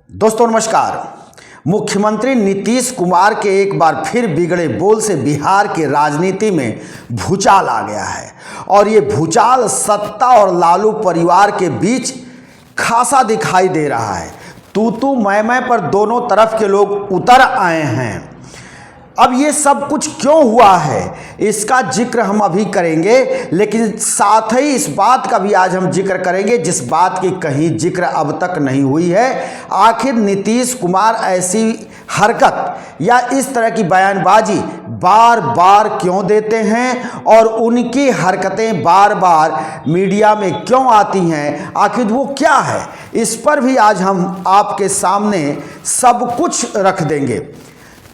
दोस्तों नमस्कार। मुख्यमंत्री नीतीश कुमार के एक बार फिर बिगड़े बोल से बिहार के राजनीति में भूचाल आ गया है और ये भूचाल सत्ता और लालू परिवार के बीच खासा दिखाई दे रहा है। तू मैं पर दोनों तरफ के लोग उतर आए हैं। अब ये सब कुछ क्यों हुआ है इसका जिक्र हम अभी करेंगे, लेकिन साथ ही इस बात का भी आज हम जिक्र करेंगे जिस बात की कहीं जिक्र अब तक नहीं हुई है। आखिर नीतीश कुमार ऐसी हरकत या इस तरह की बयानबाजी बार बार क्यों देते हैं और उनकी हरकतें बार बार मीडिया में क्यों आती हैं, आखिर वो क्या है, इस पर भी आज हम आपके सामने सब कुछ रख देंगे।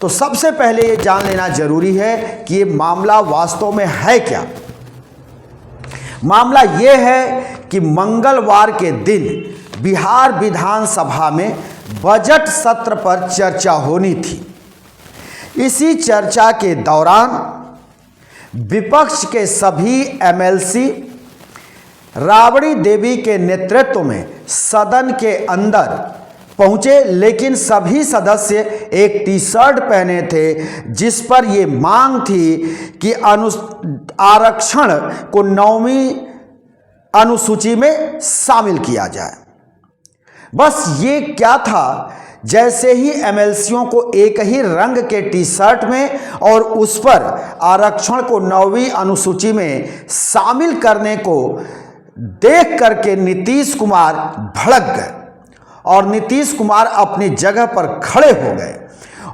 तो सबसे पहले ये जान लेना जरूरी है कि ये मामला वास्तव में है क्या। मामला ये है कि मंगलवार के दिन बिहार विधानसभा में बजट सत्र पर चर्चा होनी थी। इसी चर्चा के दौरान विपक्ष के सभी एमएलसी राबड़ी देवी के नेतृत्व में सदन के अंदर पहुंचे, लेकिन सभी सदस्य एक टी शर्ट पहने थे जिस पर ये मांग थी कि आरक्षण को 9वीं अनुसूची में शामिल किया जाए। बस ये क्या था, जैसे ही एमएलसीओं को एक ही रंग के टी शर्ट में और उस पर आरक्षण को 9वीं अनुसूची में शामिल करने को देख करके नीतीश कुमार भड़क गए और नीतीश कुमार अपनी जगह पर खड़े हो गए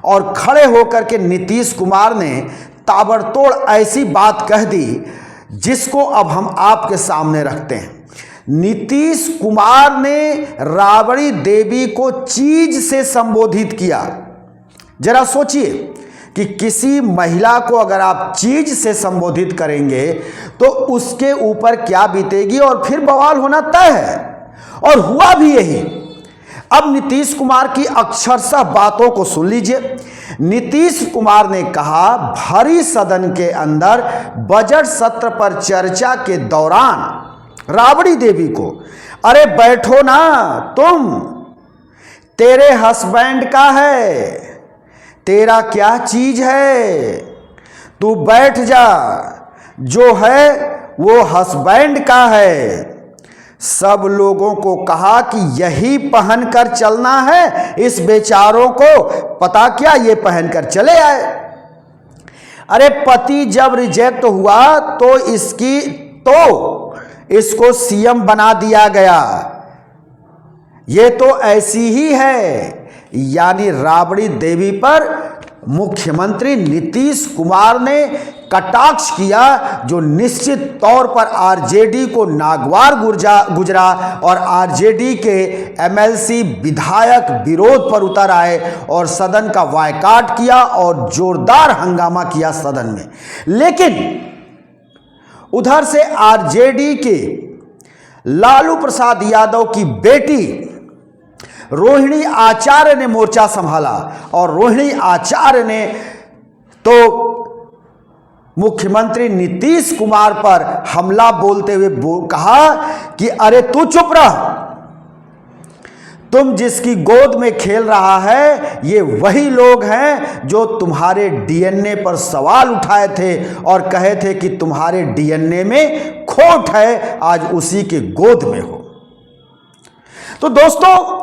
और खड़े होकर के नीतीश कुमार ने ताबड़तोड़ ऐसी बात कह दी जिसको अब हम आपके सामने रखते हैं। नीतीश कुमार ने राबड़ी देवी को चीज से संबोधित किया। जरा सोचिए कि किसी महिला को अगर आप चीज से संबोधित करेंगे तो उसके ऊपर क्या बीतेगी और फिर बवाल होना तय है, और हुआ भी यही। अब नीतीश कुमार की अक्षरशः बातों को सुन लीजिए। नीतीश कुमार ने कहा, भारी सदन के अंदर बजट सत्र पर चर्चा के दौरान राबड़ी देवी को, अरे बैठो ना तुम, तेरे हस्बैंड का है, तेरा क्या चीज है, तू बैठ जा, जो है वो हस्बैंड का है। सब लोगों को कहा कि यही पहनकर चलना है, इस बेचारों को पता क्या ये पहनकर चले आए। अरे पति जब रिजेक्ट हुआ तो इसको सीएम बना दिया गया, ये तो ऐसी ही है। यानी राबड़ी देवी पर मुख्यमंत्री नीतीश कुमार ने कटाक्ष किया, जो निश्चित तौर पर आरजेडी को नागवार गुजरा और आरजेडी के एमएलसी विधायक विरोध पर उतर आए और सदन का बायकॉट किया और जोरदार हंगामा किया सदन में। लेकिन उधर से आरजेडी के लालू प्रसाद यादव की बेटी रोहिणी आचार्य ने मोर्चा संभाला और रोहिणी आचार्य ने तो मुख्यमंत्री नीतीश कुमार पर हमला बोलते हुए कहा कि अरे तू चुप रह, तुम जिसकी गोद में खेल रहा है ये वही लोग हैं जो तुम्हारे डीएनए पर सवाल उठाए थे और कहे थे कि तुम्हारे डीएनए में खोट है, आज उसी के गोद में हो। तो दोस्तों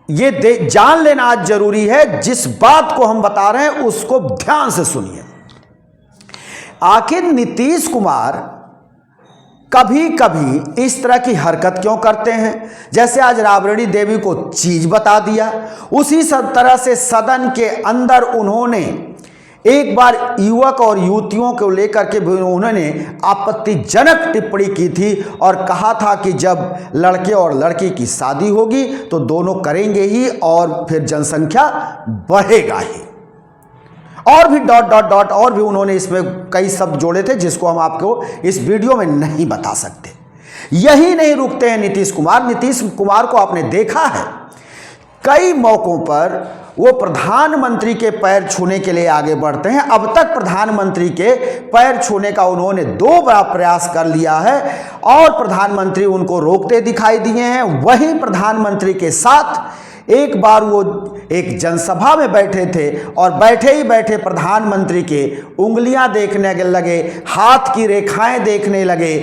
ये जान लेना आज जरूरी है, जिस बात को हम बता रहे हैं उसको ध्यान से सुनिए। आखिर नीतीश कुमार कभी कभी इस तरह की हरकत क्यों करते हैं, जैसे आज राबड़ी देवी को चीज बता दिया, उसी तरह से सदन के अंदर उन्होंने एक बार युवक और युवतियों को लेकर के भी उन्होंने आपत्तिजनक टिप्पणी की थी और कहा था कि जब लड़के और लड़की की शादी होगी तो दोनों करेंगे ही और फिर जनसंख्या बढ़ेगा ही, और भी डॉट डॉट डॉट, और भी उन्होंने इसमें कई शब्द जोड़े थे जिसको हम आपको इस वीडियो में नहीं बता सकते। यही नहीं रुकते हैं नीतीश कुमार। नीतीश कुमार को आपने देखा है कई मौकों पर वो प्रधानमंत्री के पैर छूने के लिए आगे बढ़ते हैं। अब तक प्रधानमंत्री के पैर छूने का उन्होंने 2 बार प्रयास कर लिया है और प्रधानमंत्री उनको रोकते दिखाई दिए हैं। वही प्रधानमंत्री के साथ एक बार वो एक जनसभा में बैठे थे और बैठे ही बैठे प्रधानमंत्री के उंगलियां देखने लगे, हाथ की रेखाएं देखने लगे।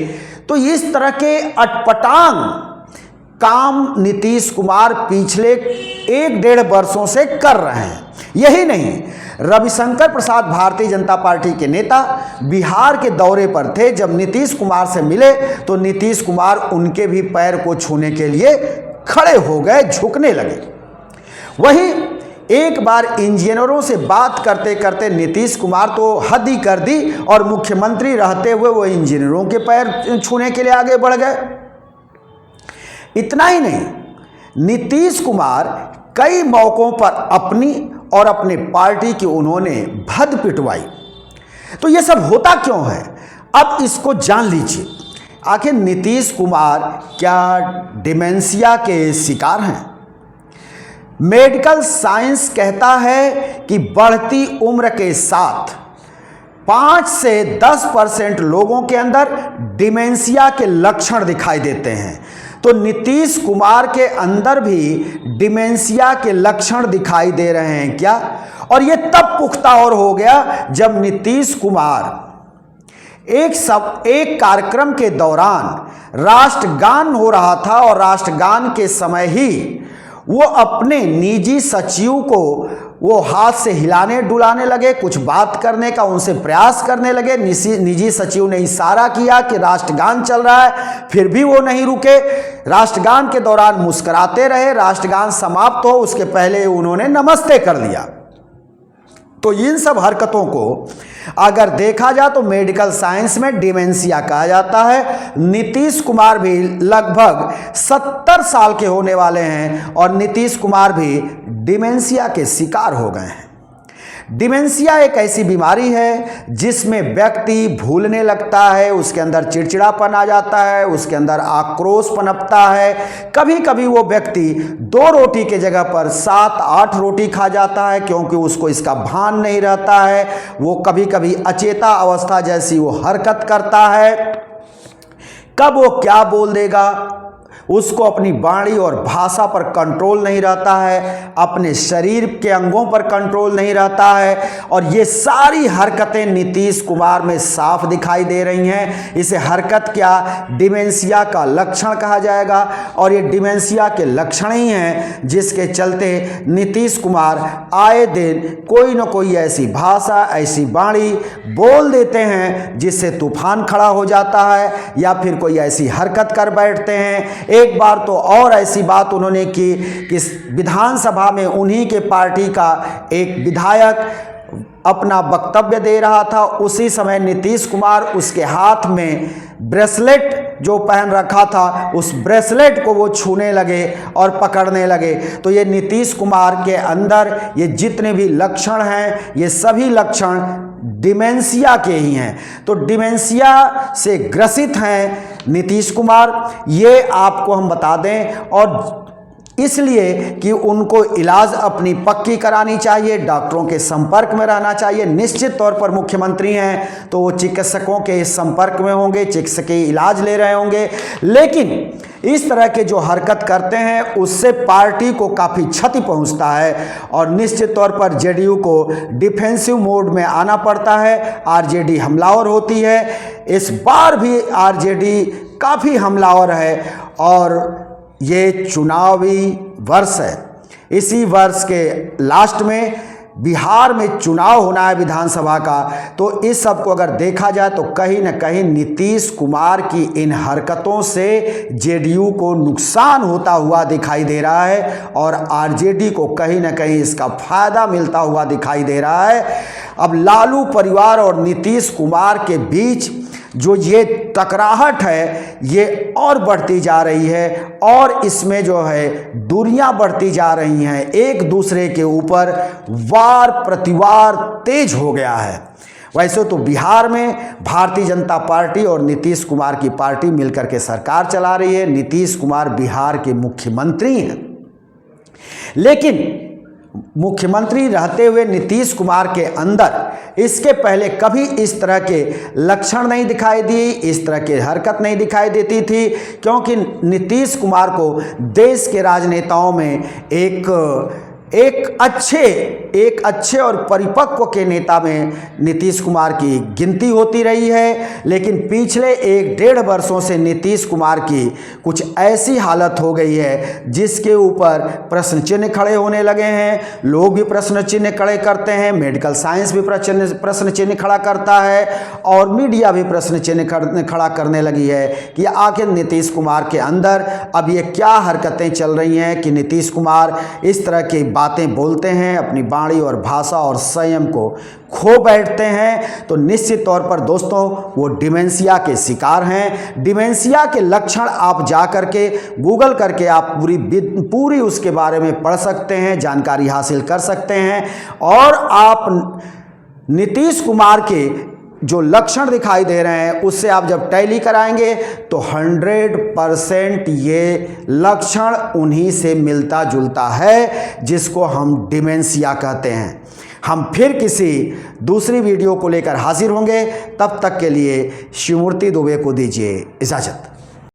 तो इस तरह के अटपटांग काम नीतीश कुमार पिछले 1-1.5 वर्षों से कर रहे हैं। यही नहीं, रविशंकर प्रसाद भारतीय जनता पार्टी के नेता बिहार के दौरे पर थे। जब नीतीश कुमार से मिले तो नीतीश कुमार उनके भी पैर को छूने के लिए खड़े हो गए, झुकने लगे। वहीं एक बार इंजीनियरों से बात करते करते नीतीश कुमार तो हद ही कर दी और मुख्यमंत्री रहते हुए वो इंजीनियरों के पैर छूने के लिए आगे बढ़ गए। इतना ही नहीं, नीतीश कुमार कई मौकों पर अपनी और अपने पार्टी की उन्होंने भद पिटवाई। तो ये सब होता क्यों है, अब इसको जान लीजिए। आखिर नीतीश कुमार क्या डिमेंशिया के शिकार हैं? मेडिकल साइंस कहता है कि बढ़ती उम्र के साथ 5 से 10% लोगों के अंदर डिमेंशिया के लक्षण दिखाई देते हैं। तो नीतीश कुमार के अंदर भी डिमेंशिया के लक्षण दिखाई दे रहे हैं क्या? और ये तब पुख्ता और हो गया जब नीतीश कुमार एक कार्यक्रम के दौरान राष्ट्रगान हो रहा था और राष्ट्रगान के समय ही वो अपने निजी सचिव को वो हाथ से हिलाने डुलाने लगे, कुछ बात करने का उनसे प्रयास करने लगे। निजी सचिव ने इशारा किया कि राष्ट्रगान चल रहा है, फिर भी वो नहीं रुके। राष्ट्रगान के दौरान मुस्कुराते रहे। राष्ट्रगान समाप्त हो उसके पहले उन्होंने नमस्ते कर दिया। तो इन सब हरकतों को अगर देखा जाए तो मेडिकल साइंस में डिमेंशिया कहा जाता है। नीतीश कुमार भी लगभग 70 साल के होने वाले हैं और नीतीश कुमार भी डिमेंशिया के शिकार हो गए हैं। डिमेंशिया एक ऐसी बीमारी है जिसमें व्यक्ति भूलने लगता है, उसके अंदर चिड़चिड़ापन आ जाता है, उसके अंदर आक्रोश पनपता है। कभी कभी वो व्यक्ति 2 रोटी के जगह पर 7-8 रोटी खा जाता है क्योंकि उसको इसका भान नहीं रहता है। वो कभी कभी अचेता अवस्था जैसी वो हरकत करता है। कब वो क्या बोल देगा, उसको अपनी वाणी और भाषा पर कंट्रोल नहीं रहता है, अपने शरीर के अंगों पर कंट्रोल नहीं रहता है। और ये सारी हरकतें नीतीश कुमार में साफ दिखाई दे रही हैं। इसे हरकत क्या, डिमेंशिया का लक्षण कहा जाएगा। और ये डिमेंशिया के लक्षण ही हैं जिसके चलते नीतीश कुमार आए दिन कोई न कोई ऐसी भाषा, ऐसी वाणी बोल देते हैं जिससे तूफान खड़ा हो जाता है, या फिर कोई ऐसी हरकत कर बैठते हैं। एक बार तो और ऐसी बात उन्होंने की कि विधानसभा में उन्हीं के पार्टी का एक विधायक अपना वक्तव्य दे रहा था। उसी समय नीतीश कुमार उसके हाथ में ब्रेसलेट जो पहन रखा था, उस ब्रेसलेट को वो छूने लगे और पकड़ने लगे। तो ये नीतीश कुमार के अंदर ये जितने भी लक्षण हैं, ये सभी लक्षण डिमेंशिया के ही हैं। तो डिमेंशिया से ग्रसित हैं नीतीश कुमार, ये आपको हम बता दें। और इसलिए कि उनको इलाज अपनी पक्की करानी चाहिए, डॉक्टरों के संपर्क में रहना चाहिए। निश्चित तौर पर मुख्यमंत्री हैं तो वो चिकित्सकों के संपर्क में होंगे, चिकित्सकीय इलाज ले रहे होंगे। लेकिन इस तरह के जो हरकत करते हैं उससे पार्टी को काफ़ी क्षति पहुंचता है और निश्चित तौर पर जेडीयू को डिफेंसिव मोड में आना पड़ता है। आरजेडी हमलावर होती है, इस बार भी आरजेडी काफ़ी हमलावर है और ये चुनावी वर्ष है। इसी वर्ष के लास्ट में बिहार में चुनाव होना है विधानसभा का। तो इस सब को अगर देखा जाए तो कहीं न कहीं नीतीश कुमार की इन हरकतों से जेडीयू को नुकसान होता हुआ दिखाई दे रहा है और आरजेडी को कहीं न कहीं इसका फायदा मिलता हुआ दिखाई दे रहा है। अब लालू परिवार और नीतीश कुमार के बीच जो ये टकराहट है ये और बढ़ती जा रही है और इसमें जो है दूरियां बढ़ती जा रही हैं, एक दूसरे के ऊपर वार प्रतिवार तेज हो गया है। वैसे तो बिहार में भारतीय जनता पार्टी और नीतीश कुमार की पार्टी मिलकर के सरकार चला रही है। नीतीश कुमार बिहार के मुख्यमंत्री हैं, लेकिन मुख्यमंत्री रहते हुए नीतीश कुमार के अंदर इसके पहले कभी इस तरह के लक्षण नहीं दिखाई दिए, इस तरह की हरकत नहीं दिखाई देती थी, क्योंकि नीतीश कुमार को देश के राजनेताओं में एक अच्छे और परिपक्व के नेता में नीतीश कुमार की गिनती होती रही है। लेकिन पिछले 1-1.5 वर्षों से नीतीश कुमार की कुछ ऐसी हालत हो गई है जिसके ऊपर प्रश्न चिन्ह खड़े होने लगे हैं। लोग भी प्रश्न चिन्ह खड़े करते हैं, मेडिकल साइंस भी प्रश्न चिन्ह खड़ा करता है और मीडिया भी प्रश्न चिन्ह खड़ा करने लगी है कि आखिर नीतीश कुमार के अंदर अब ये क्या हरकतें चल रही हैं कि नीतीश कुमार इस तरह की बातें बोलते हैं, अपनी वाणी और भाषा और संयम को खो बैठते हैं। तो निश्चित तौर पर दोस्तों वो डिमेंशिया के शिकार हैं। डिमेंशिया के लक्षण आप जा करके गूगल करके आप पूरी उसके बारे में पढ़ सकते हैं, जानकारी हासिल कर सकते हैं और आप नीतीश कुमार के जो लक्षण दिखाई दे रहे हैं उससे आप जब टैली कराएंगे तो 100% ये लक्षण उन्हीं से मिलता जुलता है जिसको हम डिमेंशिया कहते हैं। हम फिर किसी दूसरी वीडियो को लेकर हाजिर होंगे, तब तक के लिए शिवमूर्ति दुबे को दीजिए इजाज़त।